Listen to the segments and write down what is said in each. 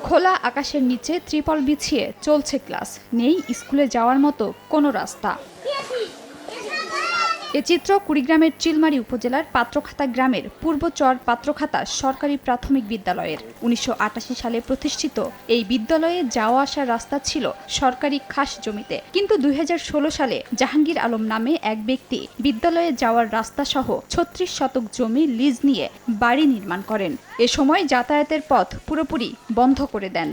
খোলা আকাশের নিচে ত্রিপল বিছিয়ে চলছে ক্লাস, নেই স্কুলে যাওয়ার মতো কোনো রাস্তা। এ চিত্র কুড়িগ্রামের চিলমারী উপজেলার পাত্রখাতা গ্রামের পূর্বচর পাত্রখাতা সরকারি প্রাথমিক বিদ্যালয়ের। ১৯৮৮ সালে প্রতিষ্ঠিত এই বিদ্যালয়ে যাওয়া আসার রাস্তা ছিল সরকারি খাস জমিতে, কিন্তু ২০১৬ সালে জাহাঙ্গীর আলম নামে এক ব্যক্তি বিদ্যালয়ে যাওয়ার রাস্তা সহ ৩৬ শতক জমি লিজ নিয়ে বাড়ি নির্মাণ করেন। এ সময় যাতায়াতের পথ পুরোপুরি বন্ধ করে দেন।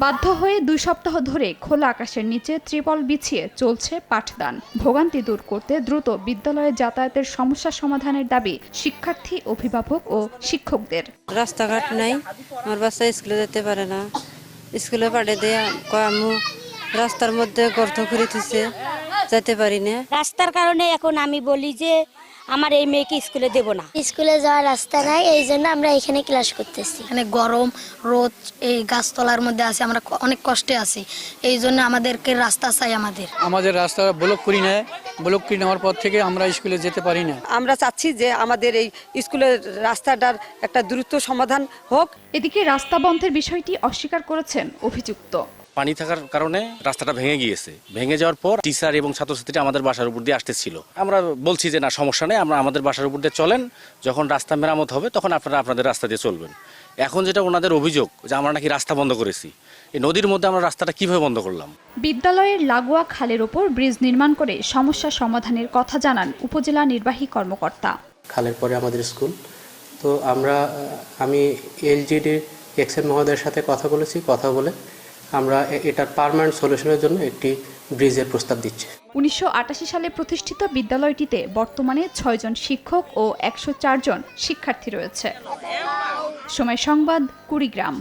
বাধ্য হয়ে ২ সপ্তাহ ধরে খোলা আকাশের নিচে ত্রিপল বিছিয়ে চলছে পাঠদান। ভোগান্তি দূর করতে দ্রুত বিদ্যালয়ে যাতায়াতের সমস্যা সমাধানের দাবি শিক্ষার্থী, অভিভাবক ও শিক্ষকদের। রাস্তাঘাট নাই, আমার বাচ্চা স্কুলে যেতে পারে না। স্কুলে পাঠিয়ে দিয়ে আম্মু রাস্তার মধ্যে গর্ত করে দিচ্ছে, যেতে পারি না। রাস্তার কারণে এখন আমি বলি যে আমার এই মেয়েকে স্কুলে দেব না। স্কুলে যাওয়ার রাস্তা নাই, এই জন্য আমরা এখানে ক্লাস করতেছি। এখানে গরম রোদ, এই গাছতলার মধ্যে আছি, আমরা অনেক কষ্টে আছি। এই জন্য আমাদেরকে রাস্তা চাই। আমাদের রাস্তা ব্লক করি না, ব্লক করে নেওয়ার পর থেকে আমরা স্কুলে যেতে পারি না। আমরা চাচ্ছি যে আমাদের এই স্কুলের রাস্তাটার একটা দ্রুত সমাধান হোক। এদিকে রাস্তা বন্ধের বিষয়টি অস্বীকার করেছেন অভিযুক্ত। পানি থাকার কারণে রাস্তাটা ভেঙে গিয়েছে। ভেঙে যাওয়ার পর টিচার এবং ছাত্রছাত্রীরা আমাদের বাসার উপর দিয়ে আসতেছিল। আমরা বলছি যে না, সমস্যা নেই, আমরা আমাদের বাসার উপর দিয়ে চলেন, যখন রাস্তা মেরামত হবে তখন আপনারা আপনাদের রাস্তা দিয়ে চলবেন। এখন যেটা ওনাদের অভিযোগ যে আমরা নাকি রাস্তা বন্ধ করেছি, এই নদীর মধ্যে আমরা রাস্তাটা কিভাবে বন্ধ করলাম? বিদ্যালয়ের লাগোয়া খালের ওপর ব্রিজ নির্মাণ করে সমস্যা সমাধানের কথা জানান উপজেলা নির্বাহী কর্মকর্তা। খালের পরে আমাদের স্কুল, তো আমি এলজিডি এক্সএম মহোদয়ের সাথে কথা বলে আমরা এটার পার্মানেন্ট সলিউশনের জন্য একটি ব্রিজের প্রস্তাব দিচ্ছি। ১৯৮৮ সালে প্রতিষ্ঠিত বিদ্যালয়টিতে বর্তমানে ৬ জন শিক্ষক ও ১০৪ জন শিক্ষার্থী রয়েছে। সময় সংবাদ, কুড়িগ্রাম।